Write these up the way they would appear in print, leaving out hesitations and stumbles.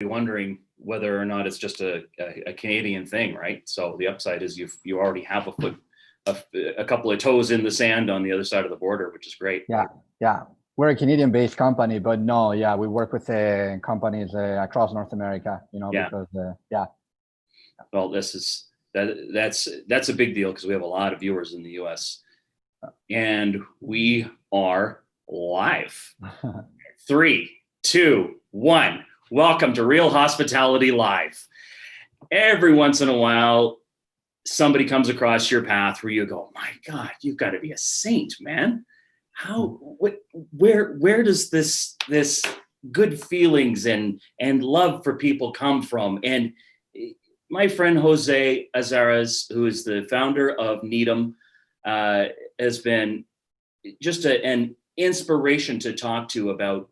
wondering whether or not it's just a Canadian thing, right? So the upside is you already have a couple of toes in the sand on the other side of the border, which is great. Yeah. We're a Canadian-based company, but no, we work with companies across North America, because Well, that's a big deal because we have a lot of viewers in the US, and we are live. 3, 2, 1. Welcome to Real Hospitality Live. Every once in a while, somebody comes across your path where you go, my God, you've got to be a saint, man. Where does this good feelings and love for people come from? And my friend Jose Azares, who is the founder of NIDUM, has been just an inspiration to talk to about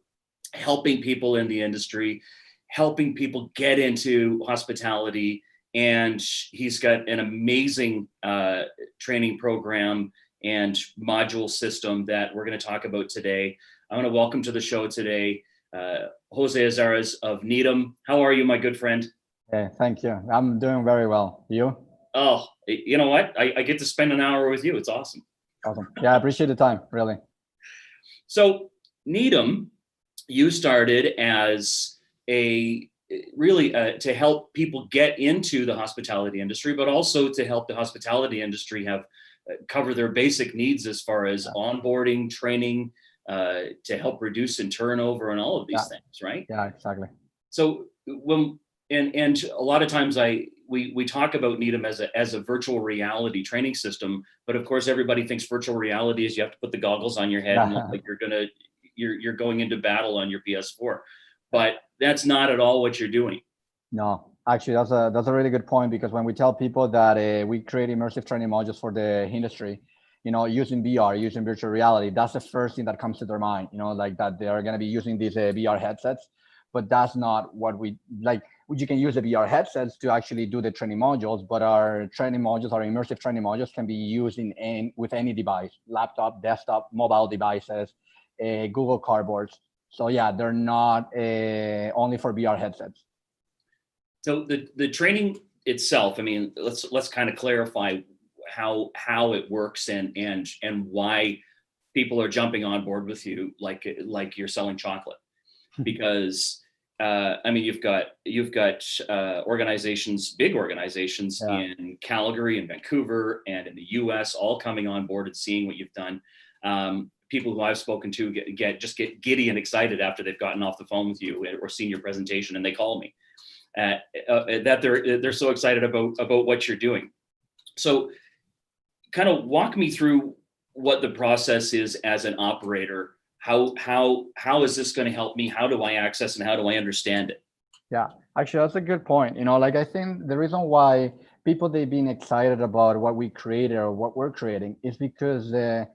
helping people in the industry, helping people get into hospitality. And he's got an amazing training program and module system that we're going to talk about today. I want to welcome to the show today, Jose Azares of NIDUM. How are you, my good friend? Hey, thank you. I'm doing very well. You? Oh, you know what? I get to spend an hour with you. It's awesome. Awesome. Yeah, I appreciate the time, really. So NIDUM, you started as to help people get into the hospitality industry, but also to help the hospitality industry cover their basic needs as far as onboarding, training, to help reduce in turnover and all of these things, right? Yeah, exactly. So and a lot of times we talk about NIDUM as a virtual reality training system, but of course everybody thinks virtual reality is you have to put the goggles on your head and look like you're going into battle on your PS4, but that's not at all what you're doing. No, actually, that's a really good point, because when we tell people that we create immersive training modules for the industry, using VR, using virtual reality, that's the first thing that comes to their mind, like that they are going to be using these VR headsets, but that's not what we like. You can use the VR headsets to actually do the training modules, but our training modules, our immersive training modules, can be used with any device, laptop, desktop, mobile devices, Google Cardboards. So yeah, they're not only for VR headsets. So the training itself, I mean, let's kind of clarify how it works and why people are jumping on board with you like you're selling chocolate, because I mean, you've got organizations, big organizations in Calgary and Vancouver and in the US, all coming on board and seeing what you've done. People who I've spoken to get giddy and excited after they've gotten off the phone with you or seen your presentation, and they call me that they're so excited about what you're doing. So kind of walk me through what the process is as an operator. How is this going to help me? How do I access and how do I understand it? Yeah, actually, that's a good point. I think the reason why they've been excited about what we created or what we're creating is because the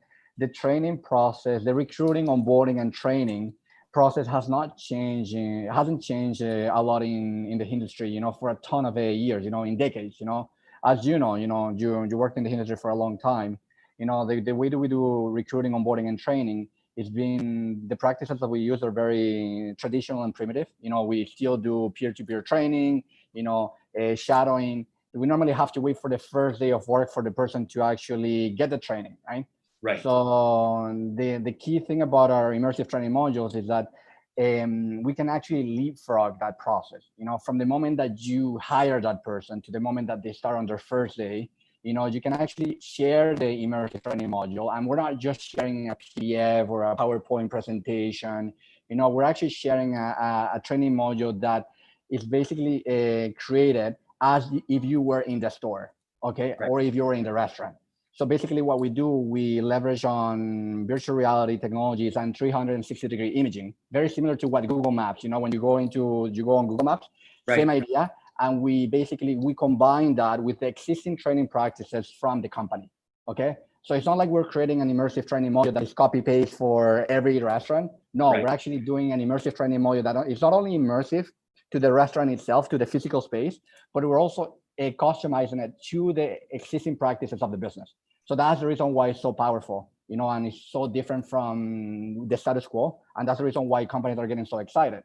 training process, the recruiting, onboarding, and training process hasn't changed a lot in the industry, for a ton of years, in decades, as you worked in the industry for a long time. The way that we do recruiting, onboarding, and training, the practices that we use are very traditional and primitive. We still do peer-to-peer training, shadowing. We normally have to wait for the first day of work for the person to actually get the training, right? Right. So the key thing about our immersive training modules is that we can actually leapfrog that process. From the moment that you hire that person to the moment that they start on their first day, you can actually share the immersive training module, and we're not just sharing a PDF or a PowerPoint presentation. We're actually sharing a training module that is basically created as if you were in the store, okay, right, or if you were in the restaurant. So basically what we do, we leverage on virtual reality technologies and 360-degree imaging, very similar to what Google Maps, when you go on Google Maps, right, same idea. And we combine that with the existing training practices from the company, okay? So it's not like we're creating an immersive training module that is copy-paste for every restaurant. No, right, we're actually doing an immersive training module that it's not only immersive to the restaurant itself, to the physical space, but we're also customizing it to the existing practices of the business. So that's the reason why it's so powerful, and it's so different from the status quo. And that's the reason why companies are getting so excited.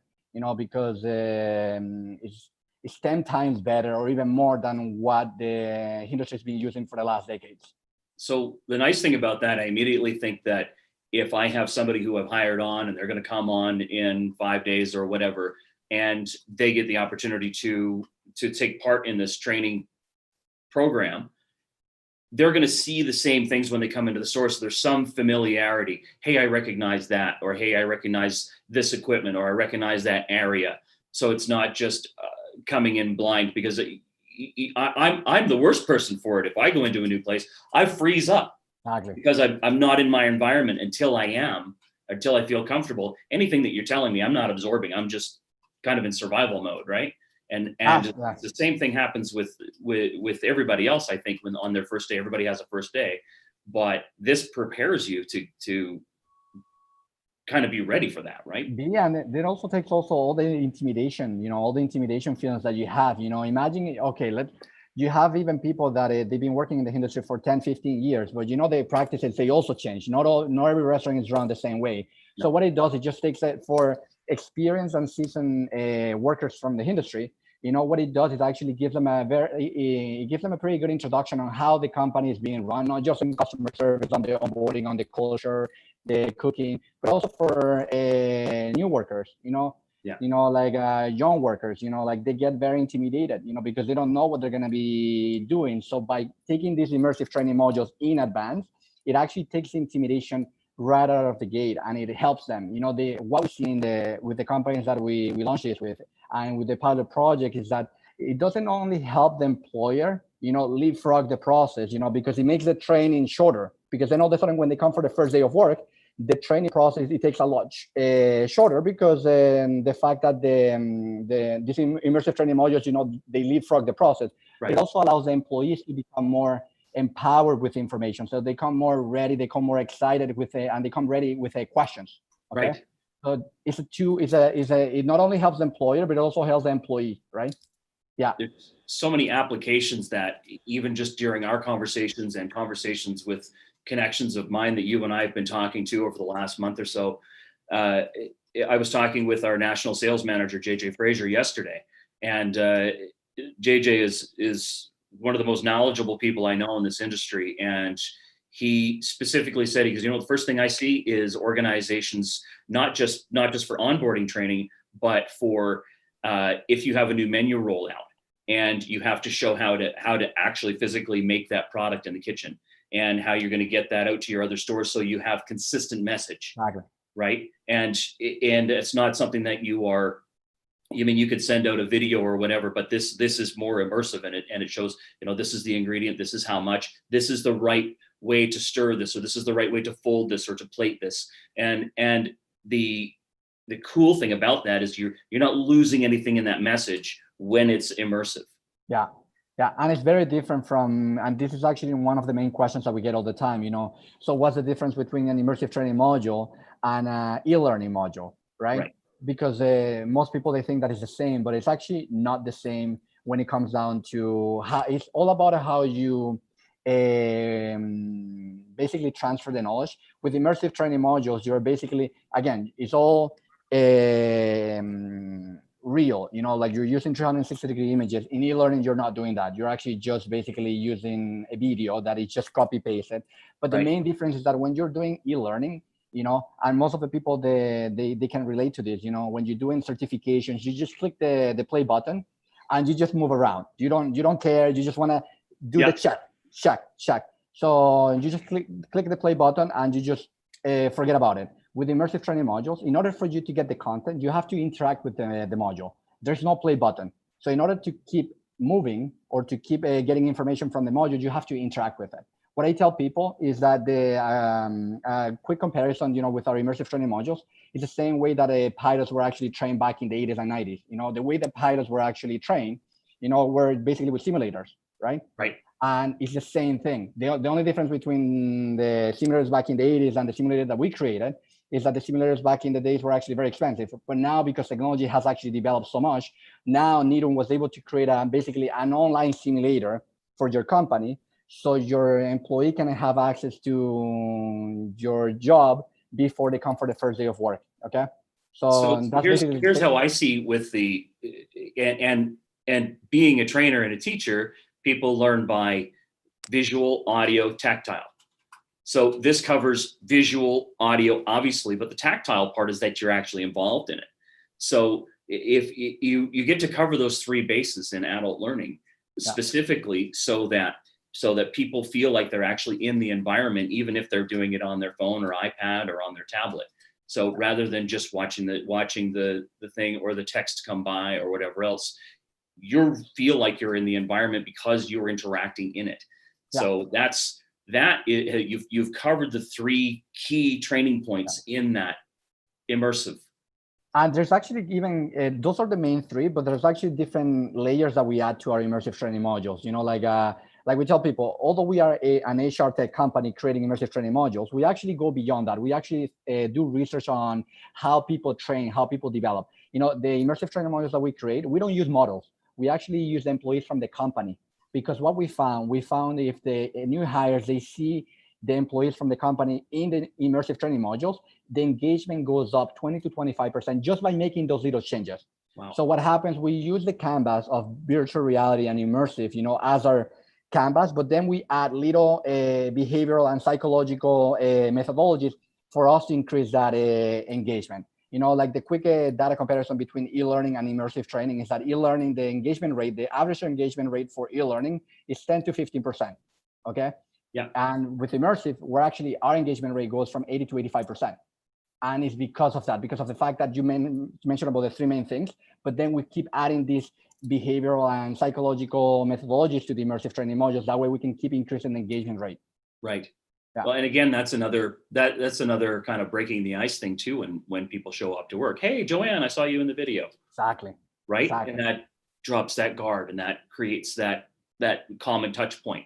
because it's 10 times better or even more than what the industry has been using for the last decades. So the nice thing about that, I immediately think that if I have somebody who I've hired on and they're going to come on in 5 days or whatever, and they get the opportunity to take part in this training program, they're going to see the same things when they come into the store. So there's some familiarity. Hey, I recognize that, or hey, I recognize this equipment, or I recognize that area. So it's not just coming in blind, because I'm the worst person for it. If I go into a new place, I freeze up. Exactly. Because I'm not in my environment until I feel comfortable. Anything that you're telling me, I'm not absorbing. I'm just kind of in survival mode, right? And the same thing happens with everybody else. I think when on their first day, everybody has a first day, but this prepares you to kind of be ready for that, right? Yeah, and it also takes all the intimidation, all the intimidation feelings that you have. Imagine, okay, you have even people that they've been working in the industry for 10, 15 years, but their practices, they also change. Not every restaurant is run the same way. No. So what it does, it just takes it for experienced and seasoned workers from the industry. What it does is actually gives them a pretty good introduction on how the company is being run, not just in customer service, on the onboarding, on the culture, the cooking, but also for new workers, Yeah. Like young workers, like they get very intimidated, because they don't know what they're going to be doing. So by taking these immersive training modules in advance, it actually takes the intimidation right out of the gate, and it helps them. What we see with the companies that we launched this with, and with the pilot project, is that it doesn't only help the employer, leapfrog the process, because it makes the training shorter. Because then all of a sudden, when they come for the first day of work, the training process, it takes a lot shorter, because the fact that these immersive training modules, they leapfrog the process. Right. It also allows the employees to become more empowered with information, so they come more ready, they come more excited and they come ready with questions. Okay? Right. So it not only helps the employer, but it also helps the employee, right? Yeah. There's so many applications that even just during our conversations and conversations with connections of mine that you and I have been talking to over the last month or so. I was talking with our national sales manager, JJ Fraser, yesterday, and JJ is one of the most knowledgeable people I know in this industry. And he specifically said, because the first thing I see is organizations, not just for onboarding training, but for if you have a new menu rollout and you have to show how to actually physically make that product in the kitchen, and how you're going to get that out to your other stores so you have consistent message. Exactly. Right? And it's not something that you could send out a video or whatever, but this is more immersive, and it shows, this is the ingredient, this is how much, this is the right way to stir this, or this is the right way to fold this or to plate this. And the cool thing about that is you're not losing anything in that message when it's immersive. Yeah. Yeah, and it's very different and this is actually one of the main questions that we get all the time, So what's the difference between an immersive training module and an e-learning module, right? Because most people, they think that it's the same, but it's actually not the same when it comes down to how it's all about how you basically transfer the knowledge. With immersive training modules, you're basically, again, it's all real, like you're using 360-degree images. In e-learning, you're not doing that. You're actually just basically using a video that is just copy pasted. But the main difference is that when you're doing e-learning, and most of the people, they can relate to this, when you're doing certifications, you just click the play button and you just move around. You don't care. You just want to do the check. So you just click the play button and you just forget about it. With immersive training modules, in order for you to get the content, you have to interact with the module. There's no play button. So in order to keep moving or to keep getting information from the module, you have to interact with it. What I tell people is that the quick comparison, with our immersive training modules is the same way that pilots were actually trained back in the 80s and 90s. The way that pilots were actually trained, were basically with simulators, right? Right. And it's the same thing. The only difference between the simulators back in the 80s and the simulator that we created is that the simulators back in the days were actually very expensive. But now, because technology has actually developed so much, now NIDUM was able to create basically an online simulator for your company, so your employee can have access to your job before they come for the first day of work, okay? So So that's basically here's how I see with the and being a trainer and a teacher, people learn by visual, audio, tactile. So this covers visual, audio, obviously, but the tactile part is that you're actually involved in it. So if you get to cover those three bases in adult learning specifically, so that people feel like they're actually in the environment, even if they're doing it on their phone or iPad or on their tablet. So rather than just watching the thing or the text come by or whatever else, you feel like you're in the environment because you're interacting in it. So you've covered the three key training points in that immersive. And there's actually even, those are the main three, but there's actually different layers that we add to our immersive training modules. You know, like we tell people, although we are an HRTech company creating immersive training modules, we actually go beyond that. We actually do research on how people train, how people develop. You know, the immersive training modules that we create, we don't use models. We actually use the employees from the company. Because what we found if the new hires, they see the employees from the company in the immersive training modules, the engagement goes up 20 to 25% just by making those little changes. Wow. So what happens, we use the canvas of virtual reality and immersive, you know, as our canvas, but then we add little behavioral and psychological methodologies for us to increase that engagement. You know, like the quick data comparison between e-learning and immersive training is that e-learning, the engagement rate, the average engagement rate for e-learning is 10 to 15%. Okay. Yeah. And with immersive, our engagement rate goes from 80 to 85%. And it's because of that, because of the fact that you mentioned about the three main things, but then we keep adding these behavioral and psychological methodologies to the immersive training modules. That way we can keep increasing the engagement rate. Right. Yeah. Well, and again, that's another kind of breaking the ice thing too. When people show up to work, hey, Joanne, I saw you in the video. Exactly. Right. Exactly. And that drops that guard and that creates that common touch point.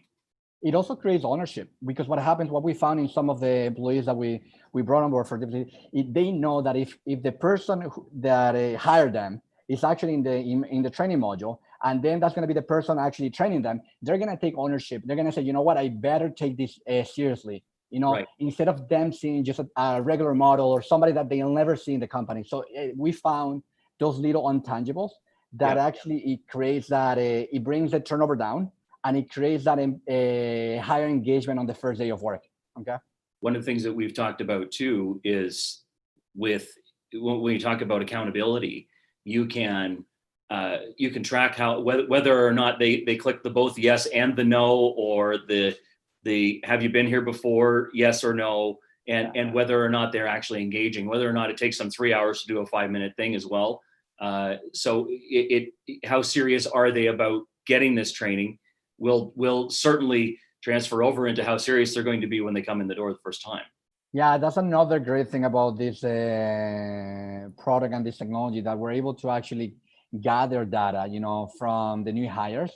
It also creates ownership, because what happens, what we found in some of the employees that we brought on board for they know that if the person that hired them is actually in the training module, and then that's going to be the person actually training them, they're going to take ownership. They're going to say, you know what, I better take this seriously. You know, right. Instead of them seeing just a regular model or somebody that they'll never see in the company. So we found those little intangibles that actually it creates that it brings the turnover down. And it creates that higher engagement on the first day of work. Okay. One of the things that we've talked about too is when you talk about accountability, you can track how whether or not they click the both yes and the no, or the have you been here before, yes or no, and whether or not they're actually engaging, whether or not it takes them 3 hours to do a 5-minute thing as well. So how serious are they about getting this training? Will certainly transfer over into how serious they're going to be when they come in the door the first time. Yeah, that's another great thing about this product and this technology, that we're able to actually gather data, you know, from the new hires.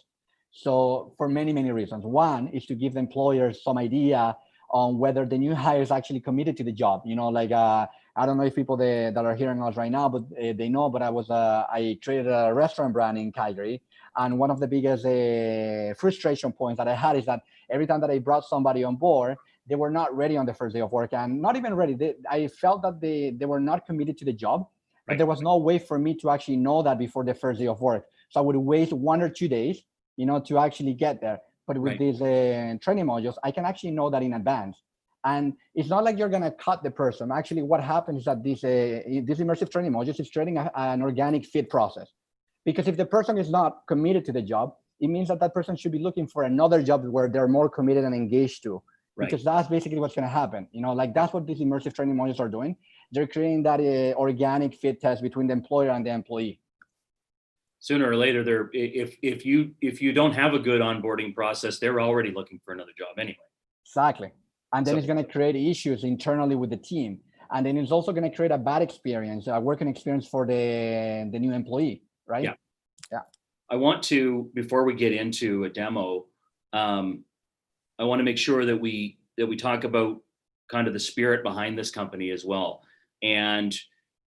So for many, many reasons. One is to give the employers some idea on whether the new hire is actually committed to the job. You know, like I don't know if people that are hearing us right now, but they know, but I created a restaurant brand in Calgary. And one of the biggest frustration points that I had is that every time that I brought somebody on board, they were not ready on the first day of work, and not even ready. I felt that they were not committed to the job, but there was no way for me to actually know that before the first day of work. So I would waste 1 or 2 days, you know, to actually get there. But with these training modules, I can actually know that in advance. And it's not like you're going to cut the person. Actually, what happens is that these immersive training modules is creating an organic fit process. Because if the person is not committed to the job, it means that that person should be looking for another job where they're more committed and engaged to. Because that's basically what's going to happen. You know, like that's what these immersive training modules are doing. They're creating that organic fit test between the employer and the employee. Sooner or later, if you don't have a good onboarding process, they're already looking for another job anyway. Exactly. And then it's going to create issues internally with the team. And then it's also going to create a bad experience, a working experience for the new employee, right? Yeah. I want to, before we get into a demo, I want to make sure that we talk about kind of the spirit behind this company as well. And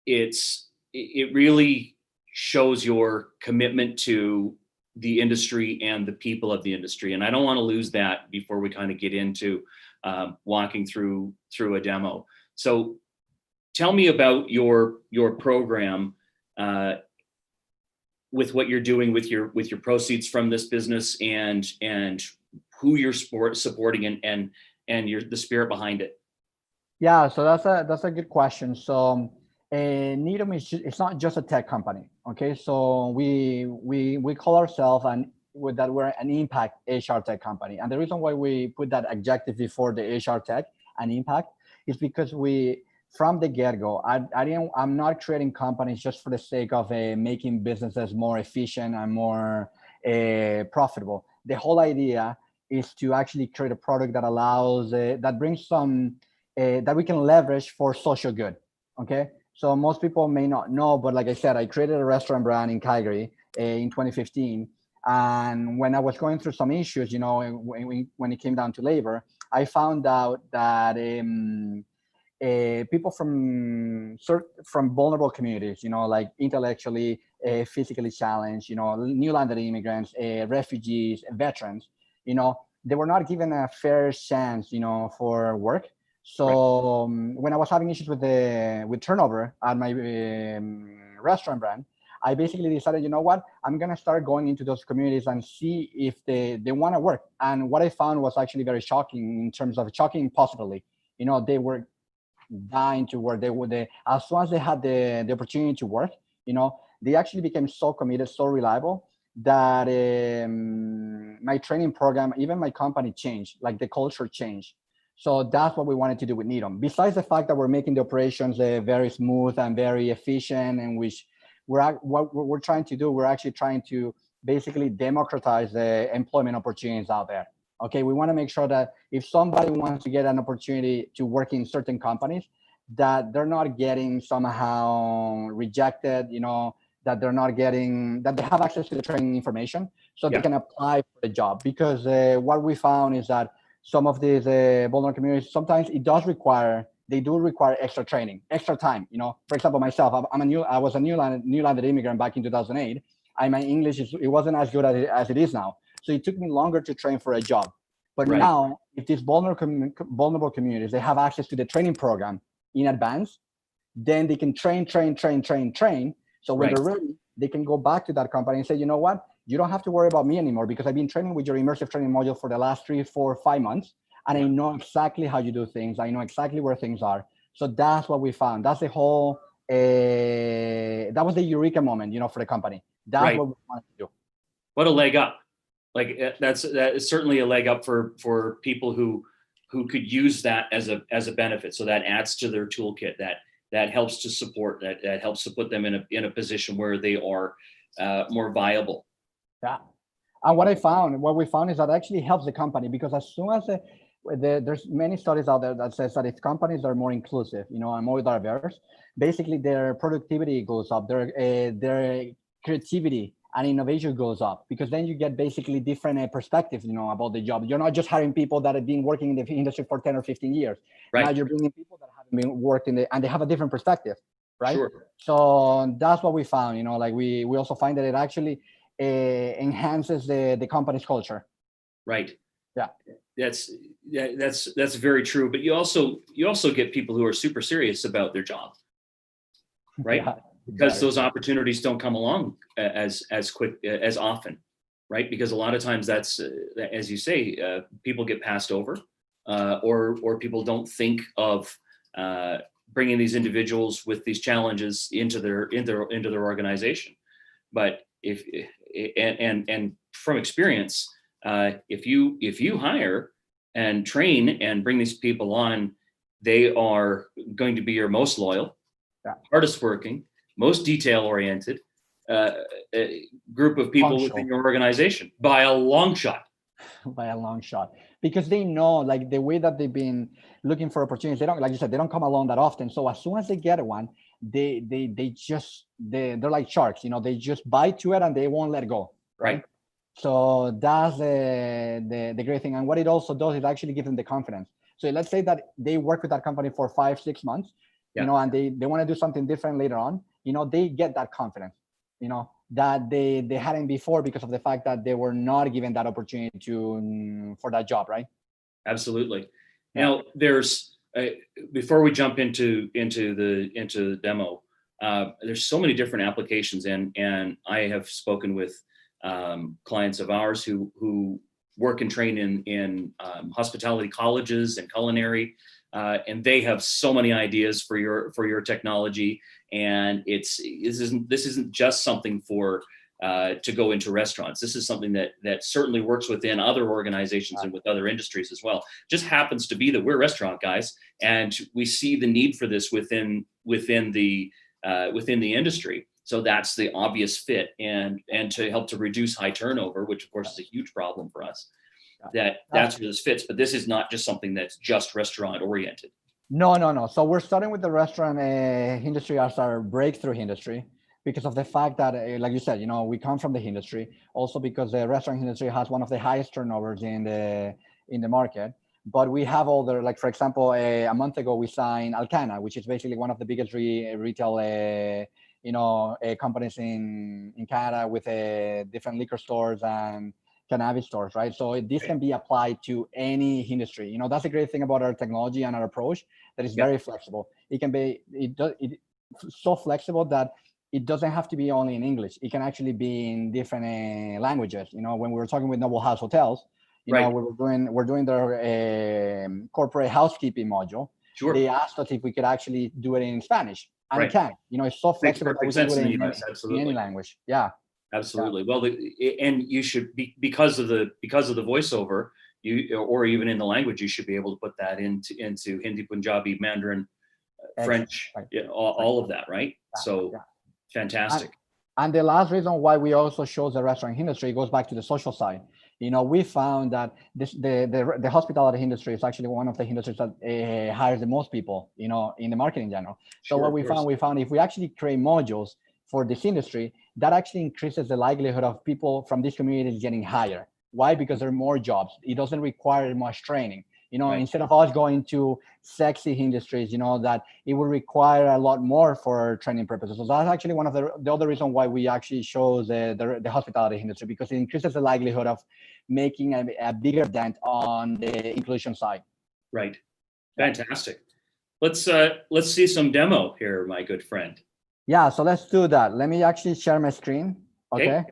it really shows your commitment to the industry and the people of the industry. And I don't want to lose that before we kind of get into walking through a demo. So tell me about your program with what you're doing with your proceeds from this business and who you're supporting and the spirit behind it. Yeah, so that's a good question. So NIDUM it's not just a tech company. Okay, so we call ourselves we're an impact HRTech company, and the reason why we put that adjective before the HRTech and impact is because from the get-go, I'm not creating companies just for the sake of making businesses more efficient and more profitable. The whole idea is to actually create a product that allows that brings some that we can leverage for social good. Okay, so most people may not know, but like I said, I created a restaurant brand in Calgary in 2015. And when I was going through some issues, when it came down to labor, I found out that people from vulnerable communities, like intellectually, physically challenged, new landed immigrants, refugees, veterans, they were not given a fair chance, for work. So when I was having issues with turnover at my restaurant brand, I basically decided, you know what, I'm going to start going into those communities and see if they want to work. And what I found was actually very shocking, in terms of shocking positively. They were dying to work. As soon as they had the opportunity to work, they actually became so committed, so reliable, that my training program, even my company changed, like the culture changed. So that's what we wanted to do with NIDUM. Besides the fact that we're making the operations very smooth and very efficient, and what we're trying to do, we're actually trying to basically democratize the employment opportunities out there. Okay, we want to make sure that if somebody wants to get an opportunity to work in certain companies, that they're not getting somehow rejected, that that they have access to the training information so they can apply for the job. Because what we found is that some of these vulnerable communities, sometimes they do require extra training, extra time. For example, myself, I was a new landed immigrant back in 2008. My English it wasn't as good as it is now. So it took me longer to train for a job. But now, if these vulnerable communities, they have access to the training program in advance, then they can train. So when they're ready, they can go back to that company and say, you know what, you don't have to worry about me anymore, because I've been training with your immersive training module for the last 3, 4, 5 months. And I know exactly how you do things. I know exactly where things are. So that's what we found. That's the whole, that was the eureka moment, for the company. That's what we wanted to do. What a leg up. That is certainly a leg up for people who could use that as a benefit. So that adds to their toolkit, that helps to support, that helps to put them in a position where they are more viable. Yeah. And what we found is that actually helps the company, because as soon as there's many studies out there that says that if companies are more inclusive, and more diverse, basically their productivity goes up, their creativity and innovation goes up, because then you get basically different perspectives, about the job. You're not just hiring people that have been working in the industry for 10 or 15 years. Now you're bringing people that haven't been working and they have a different perspective, right? Sure. So that's what we found, we also find that it actually enhances the company's culture. Right. Yeah. That's very true. But you also get people who are super serious about their job, right? Yeah. Because those opportunities don't come along as quick, as often, right? Because a lot of times that's, as you say, people get passed over, or people don't think of bringing these individuals with these challenges into their organization. But and from experience, if you hire and train and bring these people on, they are going to be your most loyal, hardest working, most detail-oriented group of people within your organization by a long shot. By a long shot, because they know, like, the way that they've been looking for opportunities, they don't, like you said, they don't come along that often. So as soon as they get one, they're like sharks, they just bite to it and they won't let it go. Right. So that's the great thing. And what it also does is actually give them the confidence. So let's say that they work with that company for 5-6 months, and they want to do something different later on, they get that confidence, that they hadn't before, because of the fact that they were not given that opportunity for that job, right? Absolutely. Now, there's before we jump into the demo, there's so many different applications, and I have spoken with clients of ours who work and train in hospitality colleges and culinary, and they have so many ideas for your technology. And this isn't just something for to go into restaurants. This is something that certainly works within other organizations and with other industries as well. Just happens to be that we're restaurant guys, and we see the need for this within the industry. So that's the obvious fit, and to help to reduce high turnover, which of course is a huge problem for us. That's where this fits. But this is not just something that's just restaurant oriented. No. So we're starting with the restaurant industry as our breakthrough industry, because of the fact that, like you said, we come from the industry. Also because the restaurant industry has one of the highest turnovers in the market. But we have other, like for example, a month ago we signed Alcana, which is basically one of the biggest retail companies in Canada, with different liquor stores and cannabis stores, right? So this can be applied to any industry. That's the great thing about our technology and our approach, that is very flexible. It's so flexible that it doesn't have to be only in English. It can actually be in different languages. When we were talking with Noble House Hotels, we're doing their corporate housekeeping module. Sure. They asked us if we could actually do it in Spanish, and we can. It's so flexible that we can do it in any language. Yeah. Absolutely. Well, and you should be, because of the voiceover, or even in the language, you should be able to put that into Hindi, Punjabi, Mandarin, French, all of that, right? Fantastic. And the last reason why we also chose the restaurant industry goes back to the social side. We found that the hospitality industry is actually one of the industries that hires the most people, in the market in general. So what we found if we actually create modules for this industry, that actually increases the likelihood of people from these communities getting hired. Why? Because there are more jobs. It doesn't require much training. Instead of us going to sexy industries, that it will require a lot more for training purposes. So that's actually one of the other reason why we actually chose the hospitality industry, because it increases the likelihood of making a bigger dent on the inclusion side. Right. Fantastic. Let's see some demo here, my good friend. Yeah, so let's do that. Let me actually share my screen. Okay.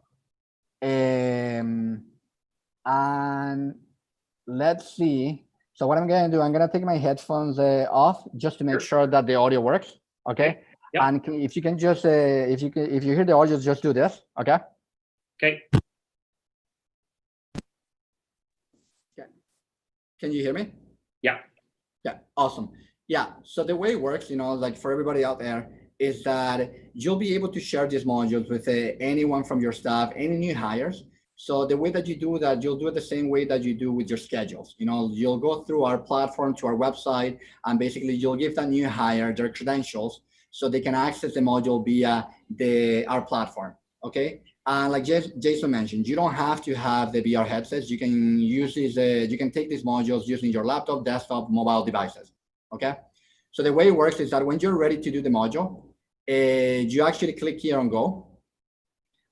And let's see. So what I'm going to do, I'm going to take my headphones off just to make sure that the audio works. Okay. Yep. And if you can just, if you hear the audio, just do this. Okay. Okay. Can you hear me? Yeah. Yeah. Awesome. Yeah. So the way it works, like for everybody out there, is that you'll be able to share these modules with anyone from your staff, any new hires. So the way that you do that, you'll do it the same way that you do with your schedules. You'll go through our platform to our website, and basically you'll give that new hire their credentials so they can access the module via our platform. Okay. And like Jason mentioned, you don't have to have the VR headsets. You can use these, you can take these modules using your laptop, desktop, mobile devices. Okay. So the way it works is that when you're ready to do the module, you actually click here on go,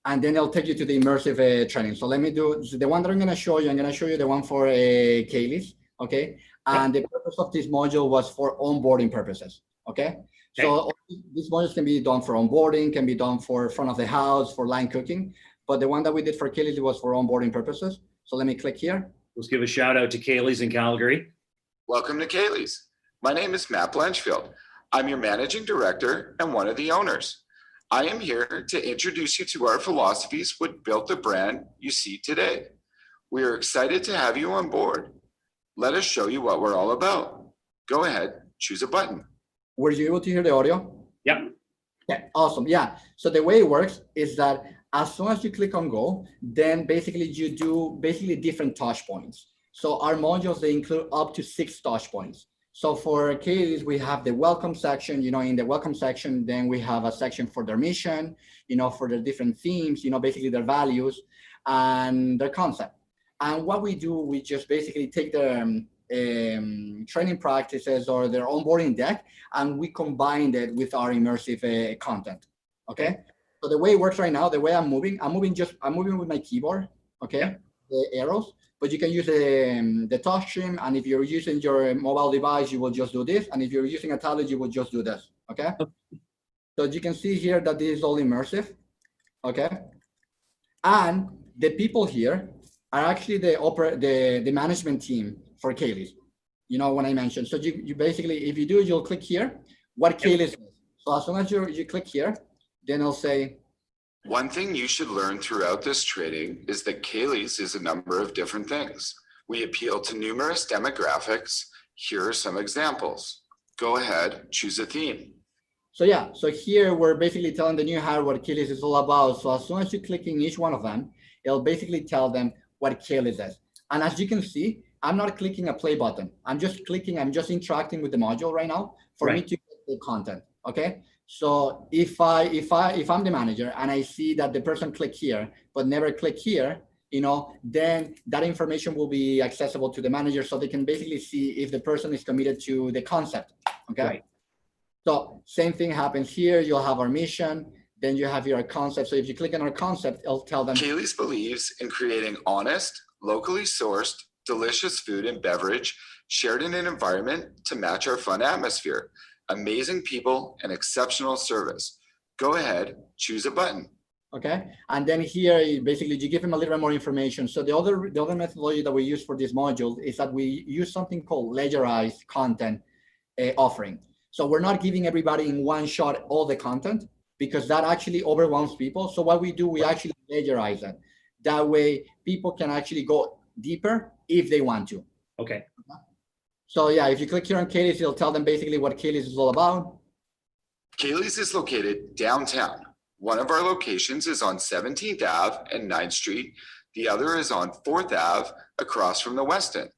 and then it'll take you to the immersive training. So let me do the one that I'm going to show you. I'm going to show you the one for Kaylee's. Okay. And the purpose of this module was for onboarding purposes. Okay. So these modules can be done for onboarding, can be done for front of the house, for line cooking. But the one that we did for Kaylee's was for onboarding purposes. So let me click here. Let's give a shout out to Kaylee's in Calgary. Welcome to Kaylee's. My name is Matt Blanchfield. I'm your managing director and one of the owners. I am here to introduce you to our philosophies what built the brand you see today. We are excited to have you on board. Let us show you what we're all about. Go ahead, choose a button. Were you able to hear the audio? Yep. Yeah, awesome. Yeah. So the way it works is that as soon as you click on go, then basically you do different touch points. So our modules, they include up to 6 touch points. So for Kaylee's, we have the welcome section. In the welcome section, then we have a section for their mission, for their different themes, basically their values and their concept. And what we do, we just basically take their training practices or their onboarding deck, and we combined it with our immersive content. Okay. So the way it works right now, the way I'm moving with my keyboard. Okay. The arrows. but you can use the touch stream. And if you're using your mobile device, you will just do this. And if you're using a tablet, you will just do this, okay? So you can see here that this is all immersive, okay? And the people here are actually the management team for Kaylee's, you know, when I mentioned. So you basically, if you do, you'll click here, what Kaylee's is. So as soon as you click here, then it'll say. One thing you should learn throughout this training is that Kaylee's is a number of different things. We appeal to numerous demographics. Here are some examples. Go ahead, choose a theme. So yeah, so here we're basically telling the new hire what Kaylee's is all about. So as soon as you click in each one of them, it'll basically tell them what Kaylee's is. And as you can see, I'm not clicking a play button. I'm just interacting with the module right now for me to get the content, okay? So if I'm the manager and I see that the person clicked here, but never click here, you know, then that information will be accessible to the manager so they can basically see if the person is committed to the concept, okay? Right. So same thing happens here. You'll have our mission, then you have your concept. So if you click on our concept, it'll tell them. Kaylee's believes in creating honest, locally sourced, delicious food and beverage shared in an environment to match our fun atmosphere, amazing people, and exceptional service. Go ahead, choose a button. Okay, and then here, basically, you give them a little bit more information. So the other methodology that we use for this module is that we use something called ledgerized content offering. So we're not giving everybody in one shot all the content because that actually overwhelms people. So what we do, we actually ledgerize it. That way people can actually go deeper if they want to. Okay. So yeah, if you click here on Kaylee's, it'll tell them basically what Kaylee's is all about. Kaylee's is located downtown. One of our locations is on 17th Ave and 9th Street. The other is on 4th Ave across from the West End.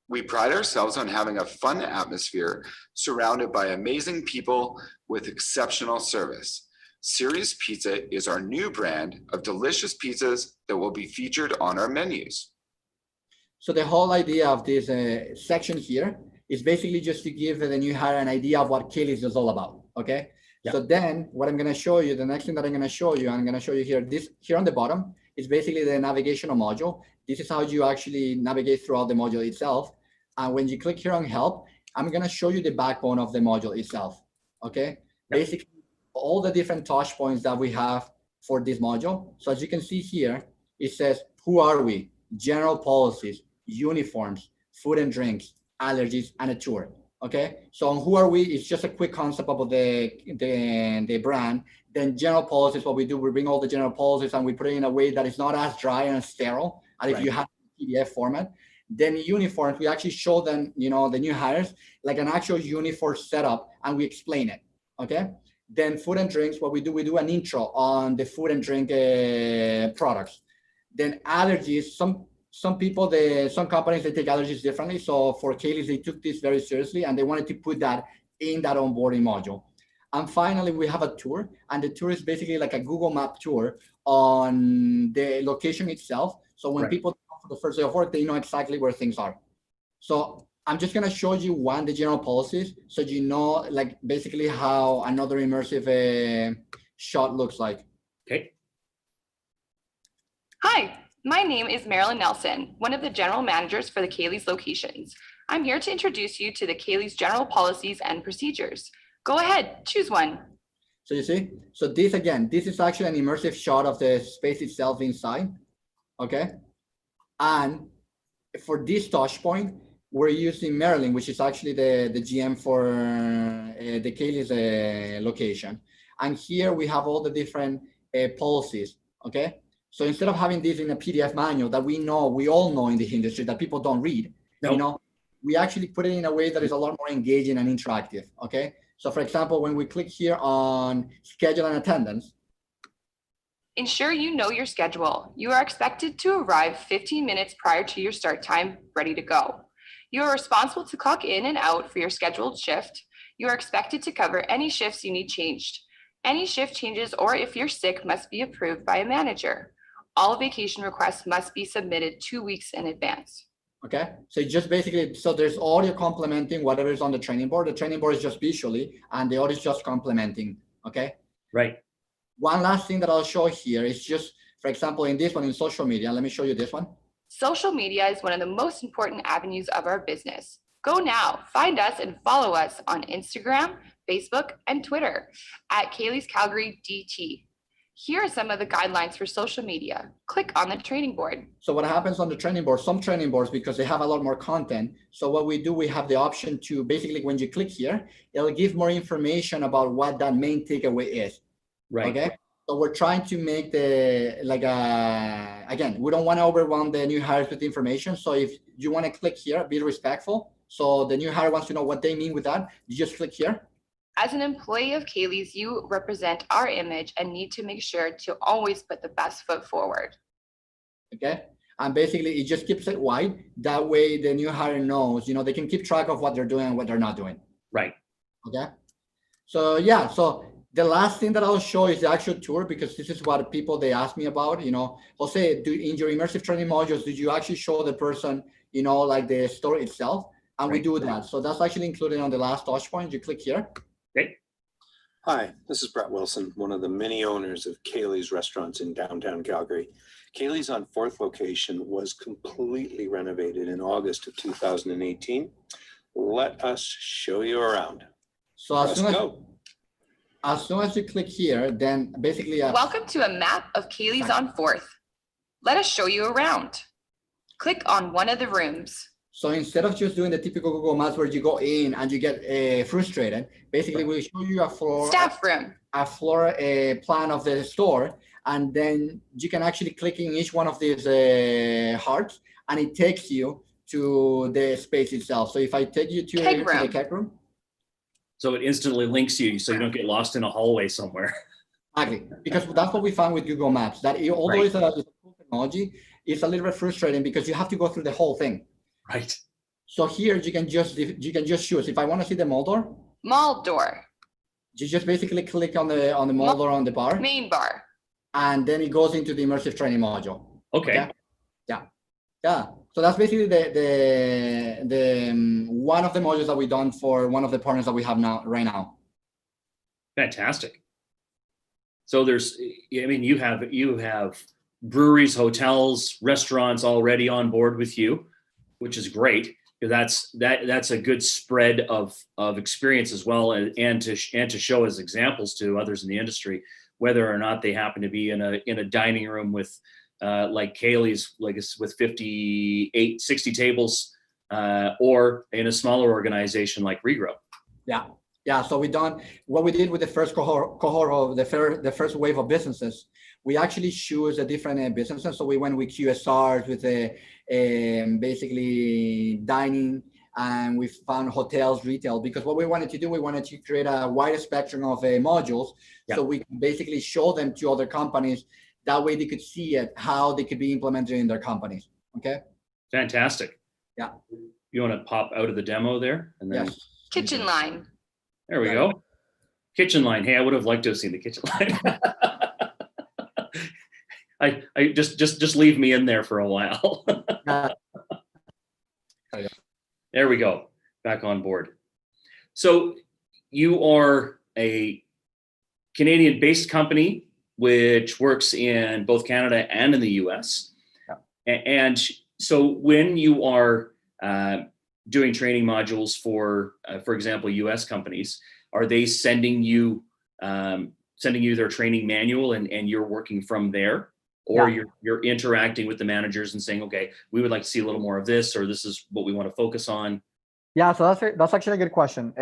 We pride ourselves on having a fun atmosphere surrounded by amazing people with exceptional service. Serious Pizza is our new brand of delicious pizzas that will be featured on our menus. So the whole idea of this section here is basically just to give the new hire an idea of what Kaylee's is all about, okay? Yep. So then what I'm gonna show you, the next thing that I'm gonna show you, I'm gonna show you here, this here on the bottom is basically the navigational module. This is how you actually navigate throughout the module itself. And when you click here on help, I'm gonna show you the backbone of the module itself, okay? Yep. Basically, all the different touch points that we have for this module. So as you can see here, it says, who are we? General policies, uniforms, food and drinks, allergies, and a tour, okay? So on who are we, it's just a quick concept about the brand. Then general policies, what we do, we bring all the general policies and we put it in a way that is not as dry and sterile as if you have PDF format. Then uniforms, we actually show them, you know, the new hires, like an actual uniform setup, and we explain it, okay? Then food and drinks, what we do an intro on the food and drink products. Then allergies, some people, some companies, they take allergies differently. So for Kaylee's, they took this very seriously and they wanted to put that in that onboarding module. And finally, we have a tour, and the tour is basically like a Google Map tour on the location itself. So when people come for the first day of work, they know exactly where things are. So I'm just gonna show you the general policies, so you know, like basically how another immersive shot looks like. Okay. Hi, my name is Marilyn Nelson, one of the general managers for the Kaylee's locations. I'm here to introduce you to the Kaylee's general policies and procedures. Go ahead, choose one. So you see, so this is actually an immersive shot of the space itself inside, okay? And for this touch point, we're using Marilyn, which is actually the GM for the Kaylee's location. And here we have all the different policies, okay? So instead of having this in a PDF manual that we all know in the industry that people don't read, you know, we actually put it in a way that is a lot more engaging and interactive, okay? So for example, when we click here on schedule and attendance. Ensure you know your schedule. You are expected to arrive 15 minutes prior to your start time, ready to go. You are responsible to clock in and out for your scheduled shift. You are expected to cover any shifts you need changed. Any shift changes, or if you're sick, must be approved by a manager. All vacation requests must be submitted 2 weeks in advance. Okay, so just basically, so there's audio complementing whatever is on the training board. The training board is just visually, and the audio is just complementing, okay? Right. One last thing that I'll show here is just, for example, in this one, in social media, let me show you this one. Social media is one of the most important avenues of our business. Go now, find us and follow us on Instagram, Facebook, and Twitter at Kaylee's Calgary DT. Here are some of the guidelines for social media. Click on the training board. So what happens on the training board, some training boards, because they have a lot more content. So what we do, we have the option to basically, when you click here, it'll give more information about what that main takeaway is. Right. Okay. So we're trying to make the, again, we don't want to overwhelm the new hires with information. So if you want to click here, be respectful. So the new hire wants to know what they mean with that. You just click here. As an employee of Kaylee's, you represent our image and need to make sure to always put the best foot forward. Okay. And basically it just keeps it wide. That way the new hire knows, they can keep track of what they're doing and what they're not doing. Right. Okay. So yeah, so the last thing that I'll show is the actual tour, because this is what they ask me about, Jose, in your immersive training modules, did you actually show the person, like the store itself? And we do that. So that's actually included on the last touch point. You click here. Okay. Hi, this is Brett Wilson, one of the many owners of Kaylee's restaurants in downtown Calgary. Kaylee's on 4th location was completely renovated in August of 2018. Let us show you around. So as soon as you click here, then basically Welcome to a map of Kaylee's on 4th. Let us show you around. Click on one of the rooms. So instead of just doing the typical Google Maps where you go in and you get frustrated, basically we show you a floor Staff room. A floor plan of the store, and then you can actually click in each one of these hearts, and it takes you to the space itself. So if I take you to the keg room. So it instantly links you so you don't get lost in a hallway somewhere. Exactly, because that's what we found with Google Maps, that although it's a cool technology, it's a little bit frustrating because you have to go through the whole thing. Right. So here you can just choose. If I want to see the mall door. Mall door. You just basically click on the mall door on the bar. Main bar. And then it goes into the immersive training module. Okay. Yeah. So that's basically the one of the modules that we've done for one of the partners that we have right now. Fantastic. So you have breweries, hotels, restaurants already on board with you, which is great. That's a good spread of experience as well, and to show as examples to others in the industry, whether or not they happen to be in a dining room with like Kaylee's, with 58, 60 tables, or in a smaller organization like Regrow. Yeah. So what we did with the first cohort of the first wave of businesses. We actually choose a different businesses. So we went with QSRs, with basically dining, and we found hotels, retail, because what we wanted to do, we wanted to create a wider spectrum of modules. Yeah. So we can basically show them to other companies. That way they could see how they could be implemented in their companies. Okay. Fantastic. Yeah. You want to pop out of the demo there? And then yes. Kitchen line. There we go. Kitchen line. Hey, I would have liked to have seen the kitchen line. I just leave me in there for a while. There we go. Back on board. So you are a Canadian-based company which works in both Canada and in the US. Yeah. And so when you are doing training modules for example, US companies, are they sending you their training manual and you're working from there? Or yeah. you're interacting with the managers and saying, okay, we would like to see a little more of this, or this is what we want to focus on? Yeah, so that's actually a good question.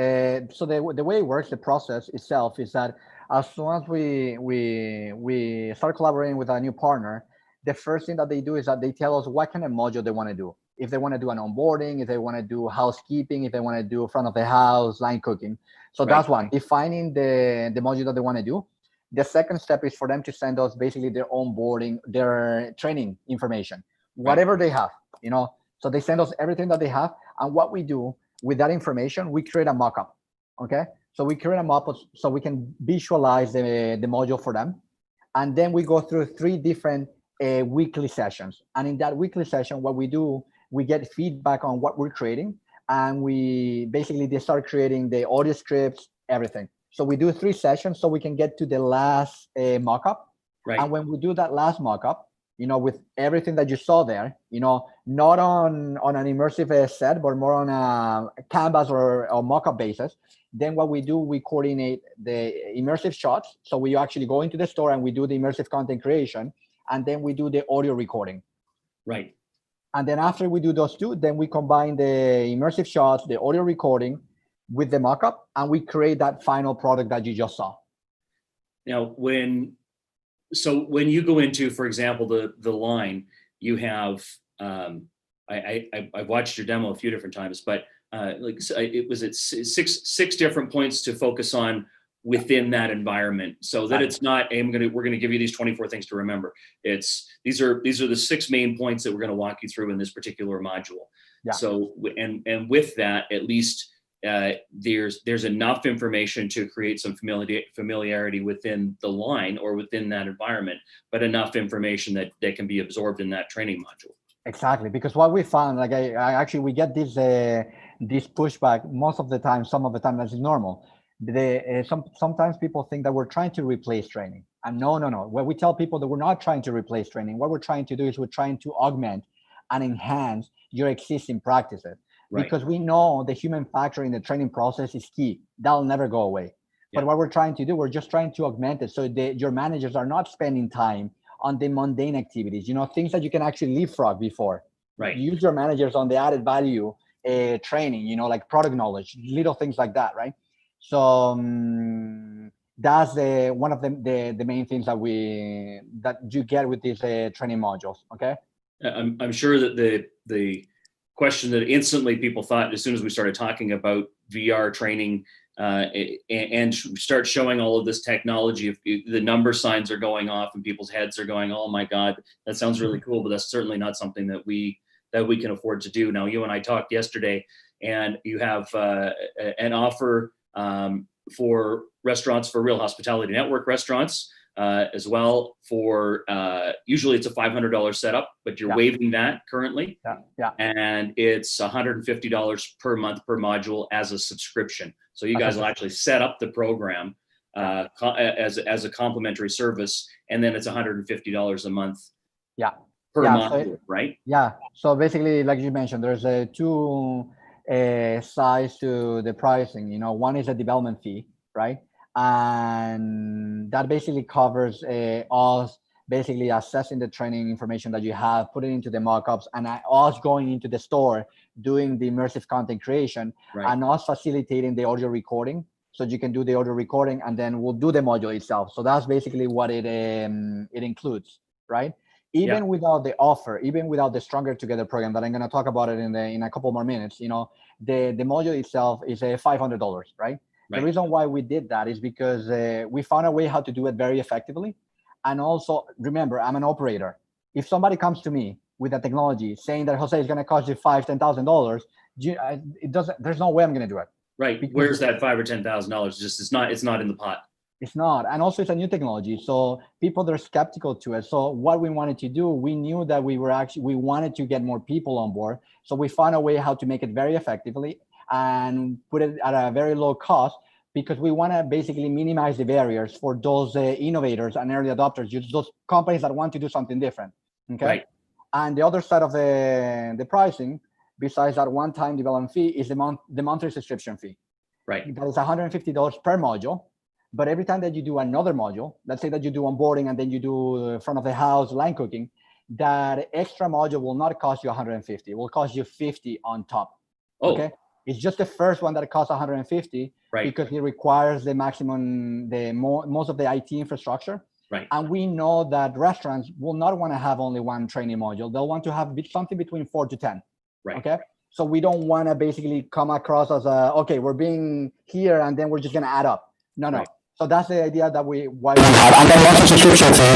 So the way it works, the process itself is that as soon as we start collaborating with a new partner, the first thing that they do is that they tell us what kind of module they want to do. If they want to do an onboarding, if they want to do housekeeping, if they want to do front of the house, line cooking. So right. That's one, defining the module that they want to do. The second step is for them to send us basically their onboarding, their training information, whatever they have, So they send us everything that they have. And what we do with that information, we create a mock-up, okay? So we create a mock-up so we can visualize the module for them. And then we go through 3 different weekly sessions. And in that weekly session, what we do, we get feedback on what we're creating. And they start creating the audio scripts, everything. So we do 3 sessions so we can get to the last mock-up. Right. And when we do that last mock-up, with everything that you saw there, not on an immersive set, but more on a canvas or mock-up basis. Then what we do, we coordinate the immersive shots. So we actually go into the store and we do the immersive content creation, and then we do the audio recording. Right. And then after we do those two, then we combine the immersive shots, the audio recording with the mock-up, and we create that final product that you just saw. Now, when you go into, for example, the line, you have, I've watched your demo a few different times, but it was at six different points to focus on within that environment, so that it's not, hey, we're gonna give you these 24 things to remember. These are the 6 main points that we're gonna walk you through in this particular module. Yeah. So, and with that, at least there's enough information to create some familiarity within the line or within that environment, but enough information that can be absorbed in that training module. Exactly, because what we found, like I actually, we get this pushback most of the time. Some of the time that's normal. Sometimes people think that we're trying to replace training, and no. When we tell people that we're not trying to replace training, what we're trying to do is we're trying to augment and enhance your existing practices. Right. Because we know the human factor in the training process is key. That'll never go away. Yeah. But what we're trying to do, we're just trying to augment it so your managers are not spending time on the mundane activities, things that you can actually leapfrog before. Right. Use your managers on the added value training, like product knowledge, little things like that, right? So that's one of the main things that you get with these training modules. Okay. I'm sure that the question that instantly people thought as soon as we started talking about VR training and start showing all of this technology, if the number signs are going off and people's heads are going, oh my God, that sounds really cool, but that's certainly not something that we can afford to do. Now, you and I talked yesterday, and you have an offer for restaurants, for Real Hospitality Network restaurants, as well, for usually it's a $500 setup, but you're waiving that currently. Yeah. And it's $150 per month per module as a subscription. So you guys will actually set up the program as a complimentary service, and then it's $150 a month. Yeah. Per module, right? Yeah. So basically, like you mentioned, there's two sides to the pricing. One is a development fee, right? And that basically covers us basically assessing the training information that you have, putting into the mockups, and us going into the store, doing the immersive content creation, right, and us facilitating the audio recording. So you can do the audio recording, and then we'll do the module itself. So that's basically what it includes, right? Even without the offer, even without the Stronger Together program that I'm going to talk about it in a couple more minutes, the module itself is $500, right? The reason why we did that is because we found a way how to do it very effectively. And also, remember, I'm an operator. If somebody comes to me with a technology saying that, Jose, it's going to cost you $5,000, $10,000, there's no way I'm going to do it. Right. Because where's that $5,000 or $10,000? Just it's not in the pot. It's not. And also it's a new technology. So people, they're skeptical to it. So what we wanted to do, we knew that we wanted to get more people on board. So we found a way how to make it very effectively and put it at a very low cost, because we want to basically minimize the barriers for those innovators and early adopters, those companies that want to do something different. Okay. Right. And the other side of the pricing, besides that one-time development fee, is the monthly subscription fee. Right. That is $150 per module. But every time that you do another module, let's say that you do onboarding and then you do front of the house line cooking, that extra module will not cost you $150. It will cost you $50 on top. Oh. Okay. It's just the first one that costs $150, right, because it requires the maximum, most of the IT infrastructure. Right. And we know that restaurants will not want to have only one training module. They'll want to have something between 4 to 10. Right. Okay. So we don't want to basically come across as okay, we're being here and then we're just going to add up. No. Right. So that's the idea that why we have. And then once a subscription fee,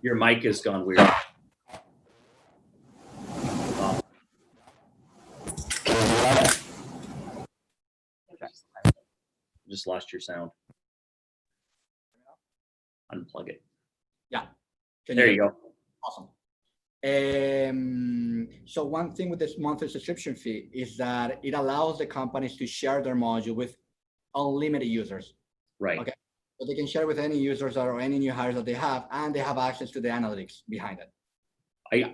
your mic has gone weird. Just lost your sound. Unplug it. Yeah. There you go. Awesome. So one thing with this monthly subscription fee is that it allows the companies to share their module with unlimited users. Right. Okay. So they can share with any users or any new hires that they have, and they have access to the analytics behind it.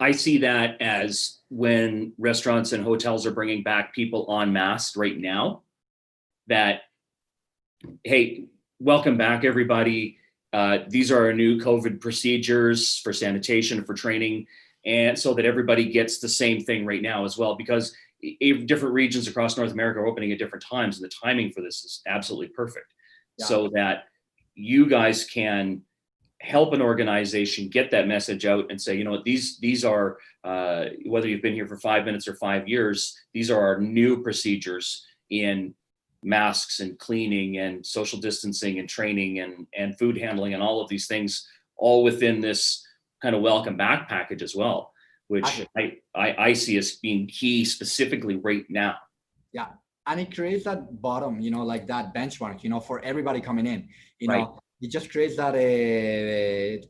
I see that as when restaurants and hotels are bringing back people en masse right now, that, hey, welcome back, everybody. These are our new COVID procedures for sanitation, for training, and so that everybody gets the same thing right now as well, because different regions across North America are opening at different times, and the timing for this is absolutely perfect. Yeah. So that you guys can help an organization get that message out and say, you know what, these are, whether you've been here for 5 minutes or 5 years, these are our new procedures in masks and cleaning and social distancing and training and food handling and all of these things, all within this kind of welcome back package as well, which I see as being key specifically right now. Yeah. And it creates that bottom, you know, like that benchmark, you know, for everybody coming in, you know, it just creates that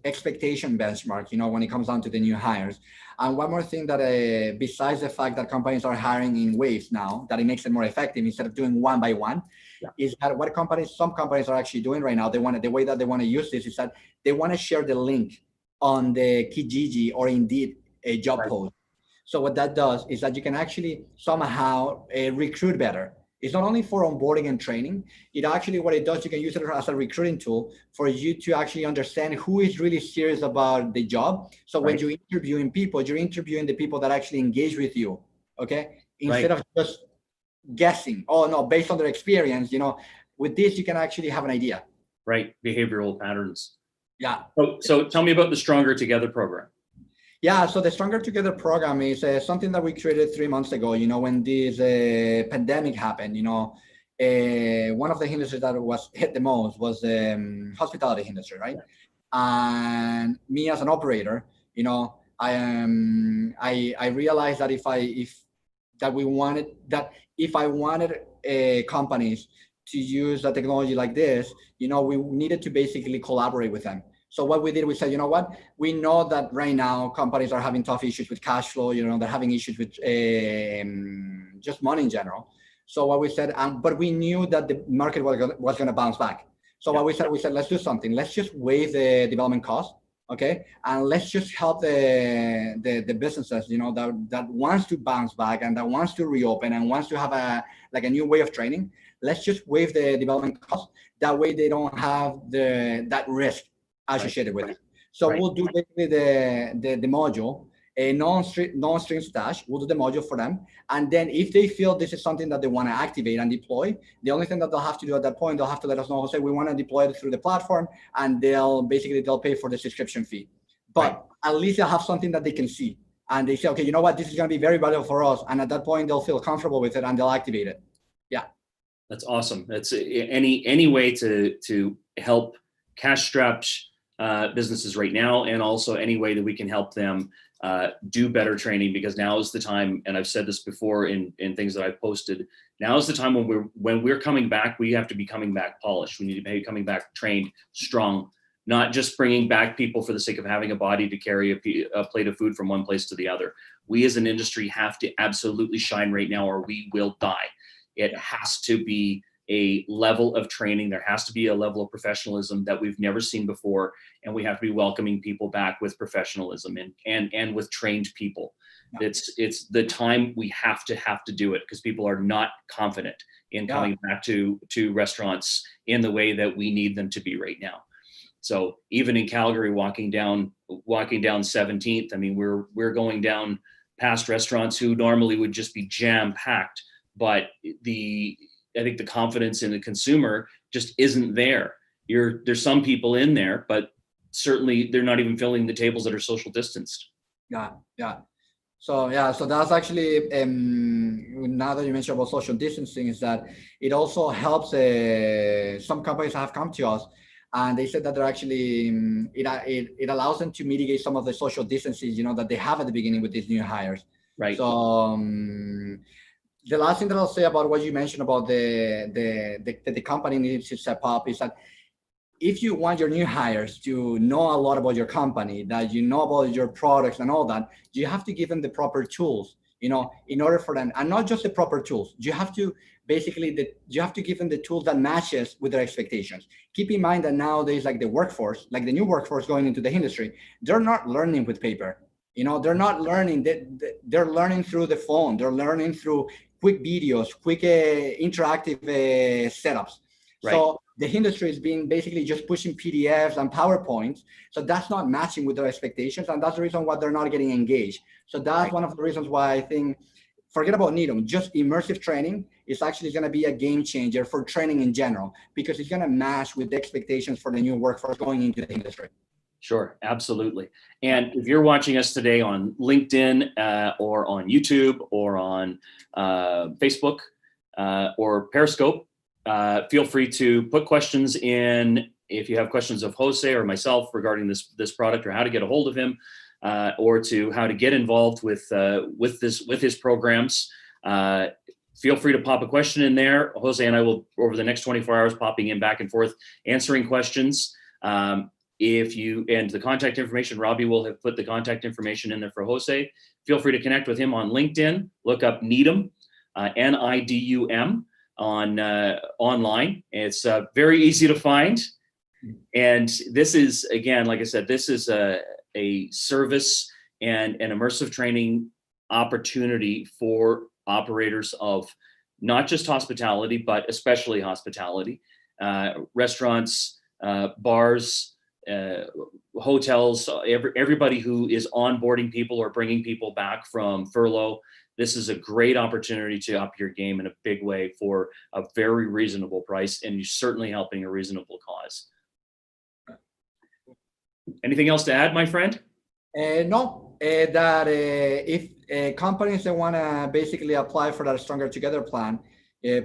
expectation benchmark, you know, when it comes down to the new hires. And one more thing that besides the fact that companies are hiring in waves now, that it makes it more effective instead of doing one by one, is that what some companies are actually doing right now, the way that they want to use this is that they want to share the link on the Kijiji or Indeed a job post. So what that does is that you can actually somehow recruit better. It's not only for onboarding and training. It actually, what it does, you can use it as a recruiting tool for you to actually understand who is really serious about the job. So when you're interviewing people, you're interviewing the people that actually engage with you, okay? Instead of just guessing, oh no, based on their experience, you know, with this, you can actually have an idea. Right, behavioral patterns. Yeah. So tell me about the Stronger Together program. Yeah, so the Stronger Together program is something that we created 3 months ago, you know, when this pandemic happened, you know, one of the industries that was hit the most was the hospitality industry, right? And me as an operator, you know, I realized that if I wanted companies to use the technology like this, you know, we needed to basically collaborate with them. So what we did, we said, you know what, we know that right now companies are having tough issues with cash flow, you know, they're having issues with just money in general. So what we said, but we knew that the market was going to bounce back. So what we said, let's do something. Let's just waive the development cost, okay? And let's just help the businesses, you know, that wants to bounce back and that wants to reopen and wants to have a new way of training. Let's just waive the development cost. That way they don't have that risk associated with it. So we'll do basically the module, a non-string stash. We'll do the module for them. And then if they feel this is something that they want to activate and deploy, the only thing that they'll have to do at that point, they'll have to let us know, say, we want to deploy it through the platform, and they'll pay for the subscription fee. But at least they'll have something that they can see. And they say, okay, you know what, this is going to be very valuable for us. And at that point, they'll feel comfortable with it and they'll activate it. Yeah. That's awesome. That's any way to help cash-strapped businesses right now, and also any way that we can help them do better training, because now is the time, and I've said this before in things that I've posted, now is the time when we're coming back, we have to be coming back polished. We need to be coming back trained, strong, not just bringing back people for the sake of having a body to carry a plate of food from one place to the other. We as an industry have to absolutely shine right now, or we will die. It has to be a level of training. There has to be a level of professionalism that we've never seen before. And we have to be welcoming people back with professionalism and with trained people. Yeah. It's the time we have to do it, because people are not confident in coming back to restaurants in the way that we need them to be right now. So even in Calgary, walking down 17th, I mean, we're going down past restaurants who normally would just be jam packed, but I think the confidence in the consumer just isn't there. There's some people in there, but certainly they're not even filling the tables that are social distanced. Yeah. So that's actually, now that you mentioned about social distancing, is that it also helps, some companies have come to us and they said that they're actually, it allows them to mitigate some of the social distances, you know, that they have at the beginning with these new hires. Right. So, the last thing that I'll say about what you mentioned about the company needs to step up is that if you want your new hires to know a lot about your company, that you know about your products and all that, you have to give them the proper tools, in order for them, and not just the proper tools. You have to you have to give them the tools that matches with their expectations. Keep in mind that nowadays, like the workforce, like the new workforce going into the industry, they're not learning with paper. They're not learning. They're learning through the phone. They're learning through quick videos, quick interactive setups. Right. So the industry has been basically just pushing PDFs and PowerPoints. So that's not matching with their expectations. And that's the reason why they're not getting engaged. So that's one of the reasons why I think, forget about NIDUM, just immersive training is actually going to be a game changer for training in general, because it's going to match with the expectations for the new workforce going into the industry. Sure, absolutely. And if you're watching us today on LinkedIn or on YouTube or on Facebook or Periscope, feel free to put questions in. If you have questions of Jose or myself regarding this product, or how to get a hold of him, or to how to get involved with his programs, feel free to pop a question in there. Jose and I will, over the next 24 hours, popping in back and forth, answering questions. If you, and the contact information, Robbie will have put the contact information in there for Jose. Feel free to connect with him on LinkedIn. Look up NIDUM, NIDUM online. It's very easy to find. And this is, again, like I said, this is a service and an immersive training opportunity for operators of not just hospitality, but especially hospitality, restaurants, bars, hotels, everybody who is onboarding people or bringing people back from furlough. This is a great opportunity to up your game in a big way for a very reasonable price, and you're certainly helping a reasonable cause. Anything else to add, my friend? No, that if companies that want to basically apply for that Stronger Together plan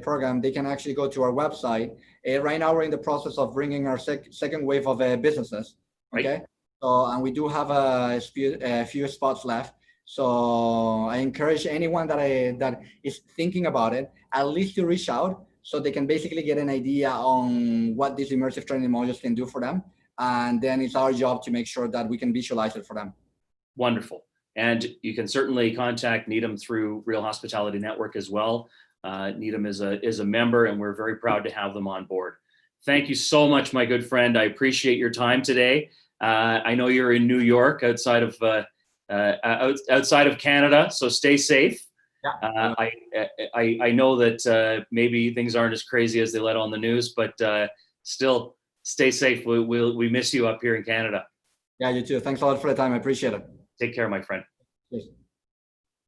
program, they can actually go to our website. Right now, we're in the process of bringing our second wave of businesses. Okay, Right. So, and we do have a few spots left. So I encourage anyone that is thinking about it, at least to reach out, so they can basically get an idea on what these immersive training modules can do for them. And then it's our job to make sure that we can visualize it for them. Wonderful. And you can certainly contact NIDUM through Real Hospitality Network as well. NIDUM is a member, and we're very proud to have them on board. Thank you so much, my good friend. I appreciate your time today. I know you're in New York, outside of Canada, so stay safe. Yeah. I know that maybe things aren't as crazy as they let on the news, but still stay safe. We miss you up here in Canada. Yeah, you too. Thanks a lot for the time. I appreciate it. Take care, my friend. Yes.